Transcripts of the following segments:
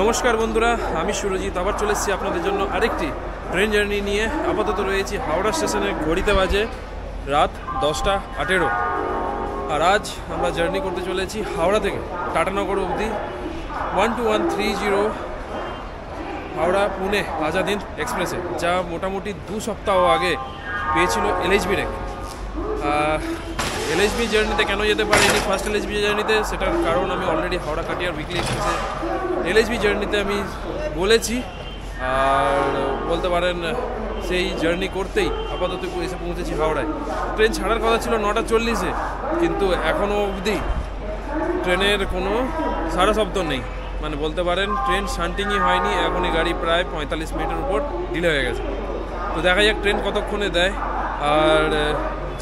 নমস্কার বন্ধুরা, আমি সুরজিৎ আবার চলে এসেছি আপনাদের জন্য আরেকটি ট্রেন জার্নি নিয়ে। আপাতত রয়েছি হাওড়া স্টেশনে, ঘড়িতে বাজে রাত 10:18। আর আজ আমরা জার্নি করতে চলেছি হাওড়া থেকে টাটানগর অবধি 12130 হাওড়া পুনে আজাদ এক্সপ্রেসে, যা মোটামুটি 2 সপ্তাহ আগে পেয়েছিল এলএইচবি র্যাঙ্ক। এলএইচবি জার্নিতে কেন যেতে পারিনি ফার্স্ট এলএইচবি জার্নিতে, সেটার কারণ আমি অলরেডি হাওড়া কাটিয়ার উইকলি এক্সপ্রেসে এলএইচবি জার্নিতে আমি বলেছি। আর বলতে পারেন সেই জার্নি করতেই আপাতত এসে পৌঁছেছি হাওড়ায়। ট্রেন ছাড়ার কথা ছিল 9:40-এ, কিন্তু এখনও অবধি ট্রেনের কোনো সারা শব্দ নেই। মানে বলতে পারেন ট্রেন শান্টিংই হয়নি, এখনই গাড়ি প্রায় 45 মিনিটের উপর ডিলে হয়ে গেছে। তো দেখা যাক ট্রেন কতক্ষণে দেয়। আর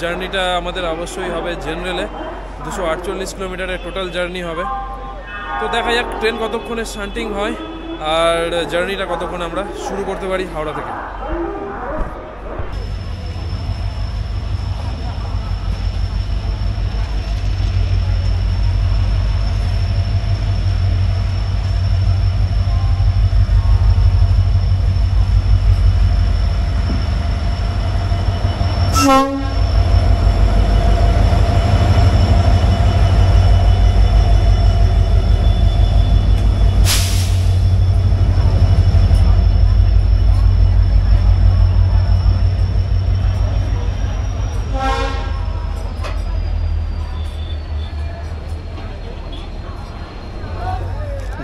জার্নিটা আমাদের অবশ্যই হবে জেনারেলে, 248 কিলোমিটারের টোটাল জার্নি হবে। তো দেখা যাক ট্রেন কতক্ষণে শান্টিং হয় আর জার্নিটা কতক্ষণ আমরা শুরু করতে পারি হাওড়া থেকে।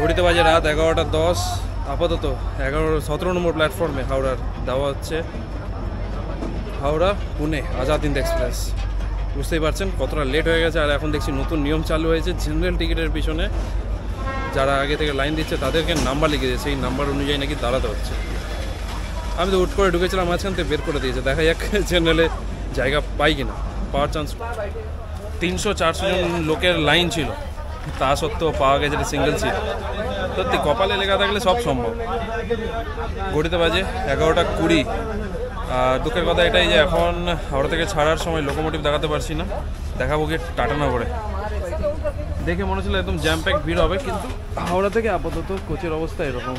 ঘড়িতে বাজে রাত 11:10। আপাতত 17 নম্বর প্ল্যাটফর্মে হাওড়ার দেওয়া হচ্ছে হাওড়া পুনে আজাদ হিন্দ এক্সপ্রেস। বুঝতেই পারছেন কতটা লেট হয়ে গেছে। আর এখন দেখছি নতুন নিয়ম চালু হয়েছে, জেনারেল টিকিটের পিছনে যারা আগে থেকে লাইন দিচ্ছে তাদেরকে নাম্বার লিখে দিয়েছে, সেই নাম্বার অনুযায়ী নাকি দাঁড়াতে হচ্ছে। আমি তো উঠ করে ঢুকেছিলাম, মাঝখান থেকে বের করে দিয়েছে। দেখা যাক জেনারেলে জায়গা পাই কিনা, পাওয়ার চান্স। 300-400 জন লোকের লাইন ছিল, তা সত্ত্বেও পাওয়া গেছে সিঙ্গেল সিট। সত্যি কপালে লেখা থাকলে সব সম্ভব। ঘড়িতে বাজে 11:20। আর দুঃখের কথা এটাই যে এখন হাওড়া থেকে ছাড়ার সময় লোকোমোটিভ দেখাতে পারছি না, দেখাবো গিয়ে টাটানগরে। দেখে মনে হচ্ছিল একদম জ্যাম প্যাক ভিড় হবে, কিন্তু হাওড়া থেকে আপাতত কোচের অবস্থা এরকম।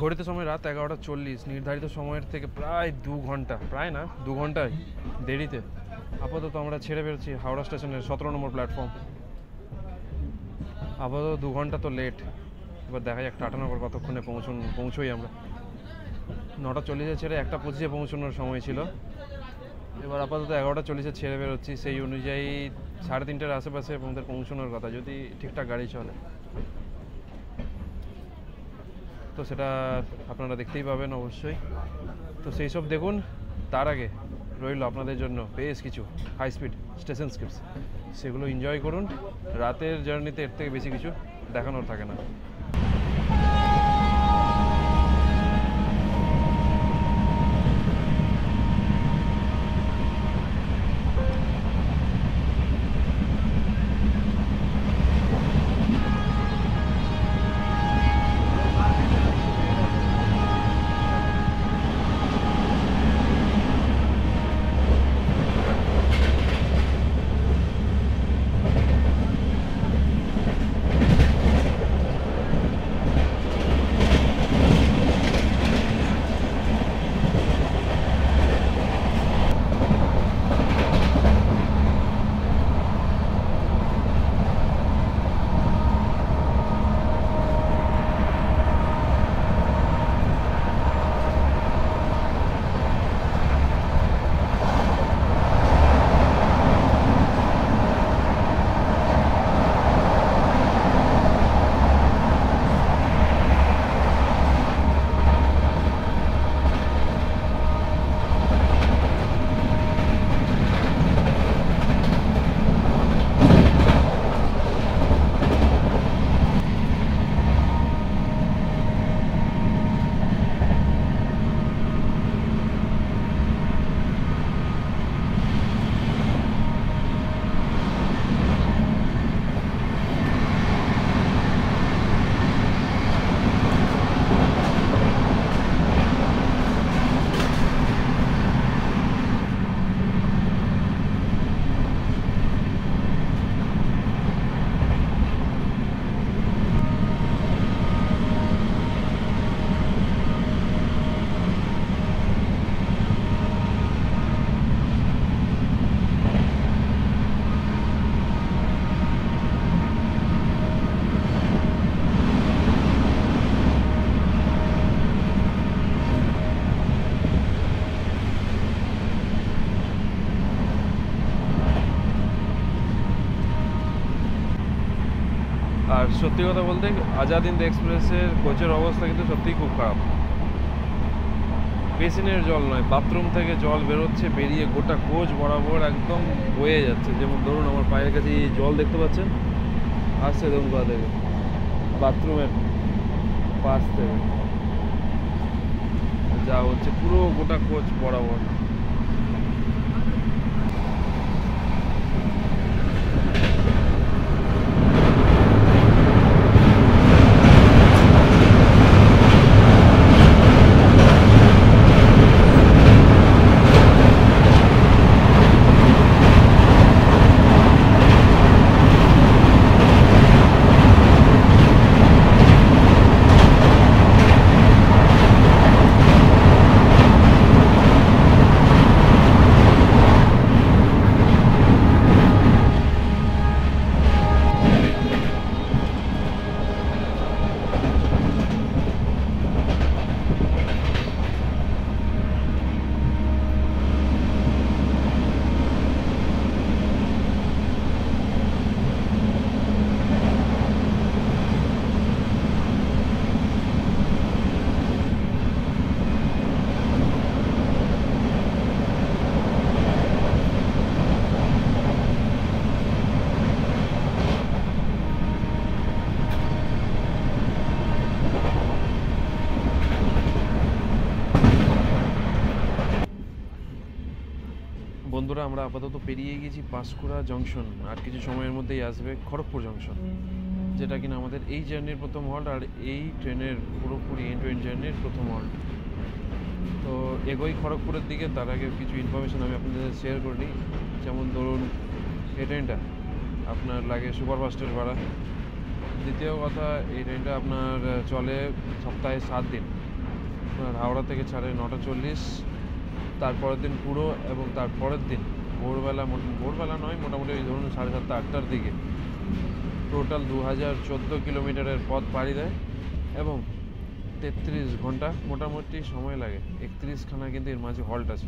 ঘড়িতে সময় রাত 11:40। নির্ধারিত সময়ের থেকে প্রায় 2 ঘন্টা, প্রায় না 2 ঘন্টায় দেরিতে আপাতত আমরা ছেড়ে বেরোচ্ছি হাওড়া স্টেশনের 17 নম্বর প্ল্যাটফর্ম। আপাতত 2 ঘন্টা তো লেট। এবার দেখা যাক টাটানগর কতক্ষণে পৌঁছোই আমরা। 9:40-এ ছেড়ে 1:25-এ পৌঁছানোর সময় ছিল। এবার আপাতত 11:40-এ ছেড়ে বেরোচ্ছি, সেই অনুযায়ী 3:30-এর আশেপাশে আমাদের পৌঁছানোর কথা, যদি ঠিকঠাক গাড়ি চলে। তো সেটা আপনারা দেখতেই পাবেন অবশ্যই। তো সেই সব দেখুন। তার আগে রইল আপনাদের জন্য বেশ কিছু হাই স্পিড স্টেশন স্ক্রিপ্টস, সেগুলো এনজয় করুন। রাতের জার্নিতে এর থেকে বেশি কিছু দেখানোর থাকে না। সত্যি কথা বলতে আজাদ হিন্দ এক্সপ্রেসের কোচের অবস্থা কিন্তু সত্যিই খুব খারাপ। বেসিনের জল নয়, বাথরুম থেকে জল বেরোচ্ছে, বেরিয়ে গোটা কোচ বরাবর একদম বয়ে যাচ্ছে। যেমন ধরুন আমার পায়ের কাছে এই জল দেখতে পাচ্ছেন, আসছে দেখুন কোথা থেকে, বাথরুমের পাশ থেকে যা হচ্ছে পুরো গোটা কোচ বরাবর। বন্ধুরা, আমরা আপাতত পেরিয়ে গেছি পাঁশকুড়া জংশন। আর কিছু সময়ের মধ্যেই আসবে খড়গপুর জংশন, যেটা কিনা আমাদের এই জার্নির প্রথম হল্ট, আর এই ট্রেনের পুরোপুরি এন্ড টু এন্ড জার্নির প্রথম হল্ট। তো এগোই খড়গপুরের দিকে। তার আগে কিছু ইনফরমেশন আমি আপনাদের সাথে শেয়ার করে নিই। যেমন ধরুন, এই ট্রেনটা আপনার লাগে সুপারফাস্টের ভাড়া। দ্বিতীয় কথা, এই ট্রেনটা আপনার চলে সপ্তাহে 7 দিন। আপনার হাওড়া থেকে ছাড়ে 9:40, তারপরের দিন পুরো, এবং তারপরের দিন ভোরবেলা নয়, মোটামুটি ধরুন 7:30 8টার দিকে টোটাল 2014 কিলোমিটারের পথ পাড়ি দেয় এবং 33 ঘন্টা মোটামুটি সময় লাগে। 31খানা কিন্তু এর মাঝে হল্ট আছে।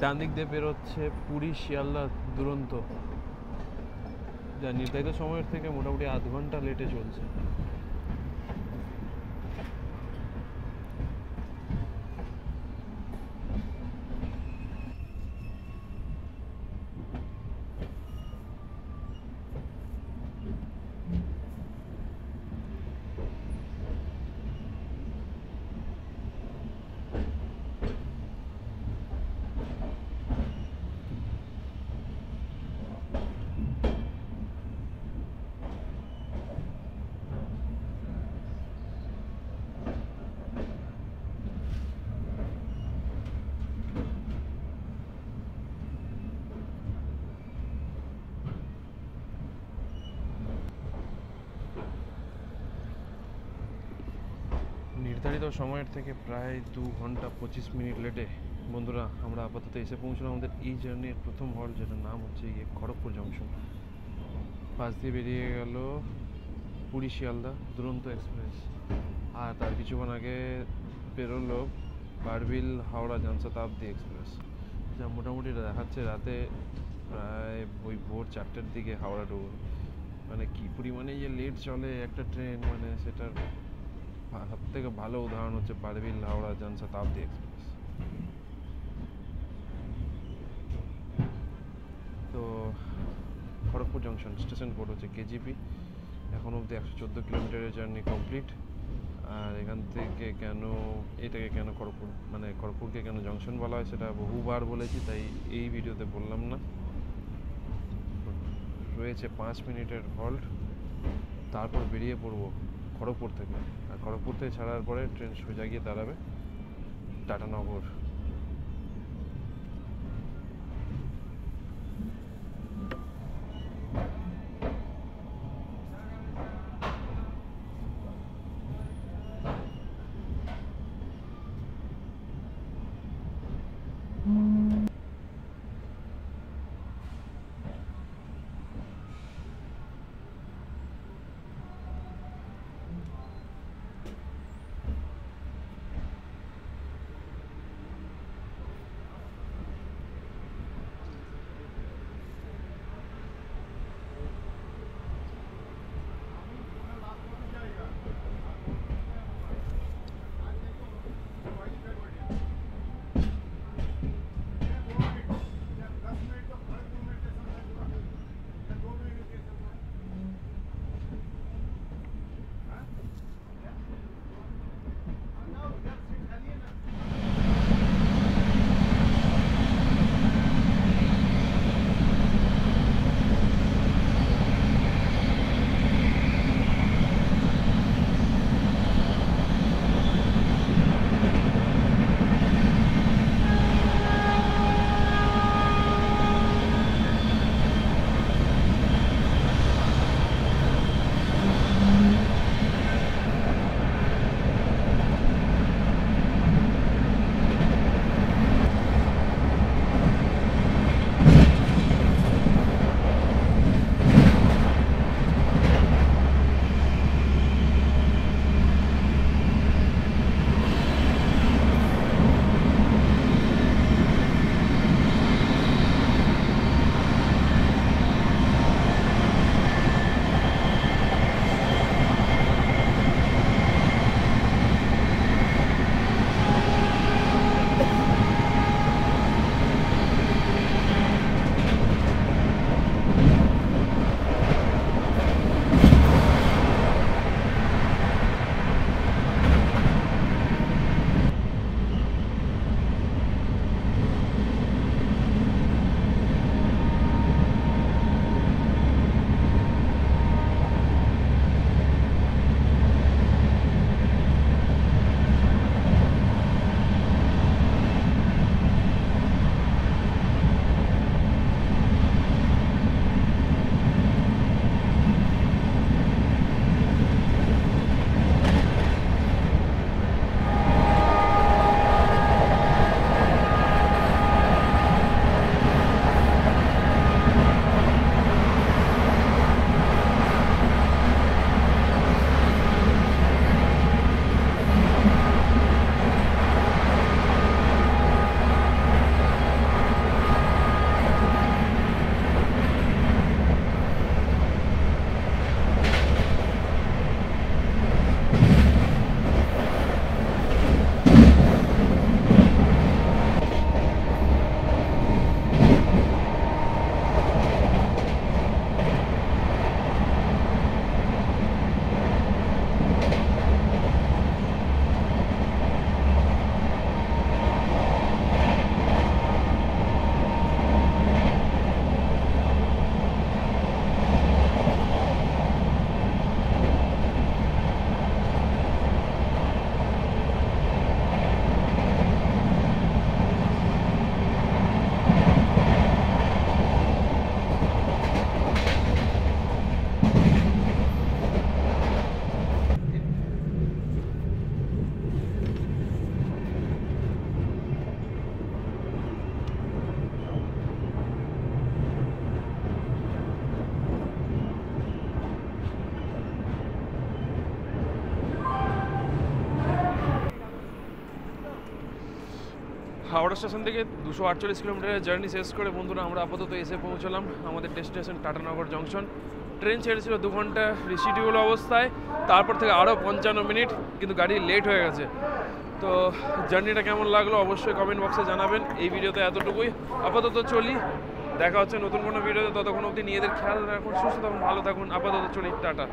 ডান দিক দিয়ে বেরোচ্ছে পুরী শিয়ালদা দুরন্ত, যা নির্ধারিত সময়ের থেকে মোটামুটি আধ ঘন্টা লেটে চলছে। নির্ধারিত সময়ের থেকে প্রায় 2 ঘন্টা 25 মিনিট লেটে বন্ধুরা আমরা আপাতত এসে পৌঁছলাম আমাদের এই জার্নির প্রথম হল্ট, যেটার নাম হচ্ছে খড়গপুর জংশন। পাশ দিয়ে বেরিয়ে গেল পুরী শিয়ালদা দুরন্ত এক্সপ্রেস, আর তার কিছুক্ষণ আগে বেরোলো বারবিল হাওড়া জনশতাব্দী এক্সপ্রেস, যা মোটামুটি দেখাচ্ছে রাতে প্রায় ওই ভোর 4টের দিকে হাওড়া ঢুকবে। মানে কী পরিমাণে যে লেট চলে একটা ট্রেন, মানে সেটার সব থেকে ভালো উদাহরণ হচ্ছে বারবিল হাওড়া জনশতাব্দী এক্সপ্রেস। তো খড়গপুর জংশন স্টেশন কোড হচ্ছে কেজিপি। এখন অবধি 114 কিলোমিটারের জার্নি কমপ্লিট। আর এখান থেকে এটাকে কেন খড়গপুর, মানে খড়গপুরকে কেন জংশন বলা হয় সেটা বহুবার বলেছি, তাই এই ভিডিওতে বললাম না। রয়েছে 5 মিনিটের হল্ট, তারপর বেরিয়ে পড়বো খড়গপুর থেকে। আর খড়গপুর থেকে ছাড়ার পরে ট্রেন সোজা গিয়ে দাঁড়াবে টাটানগর। হাওড়া স্টেশন থেকে 248 কিলোমিটারের জার্নি শেষ করে বন্ধুরা আমরা আপাতত এসে পৌঁছলাম আমাদের ডেস্টিনেশন টাটানগর জংশন। ট্রেন ছেড়েছিল 2 ঘন্টা রিশিডিউল অবস্থায়, তারপর থেকে আরও 55 মিনিট, কিন্তু গাড়ি লেট হয়ে গেছে। তো জার্নিটা কেমন লাগলো অবশ্যই কমেন্ট বক্সে জানাবেন। এই ভিডিওতে এতটুকুই, আপাতত চলি, দেখা হচ্ছে নতুন কোনো ভিডিওতে। ততক্ষণ অবধি নিজেদের খেয়াল রাখুন, সুস্থ থাকুন, ভালো থাকুন, আপাতত চলি, টাটা।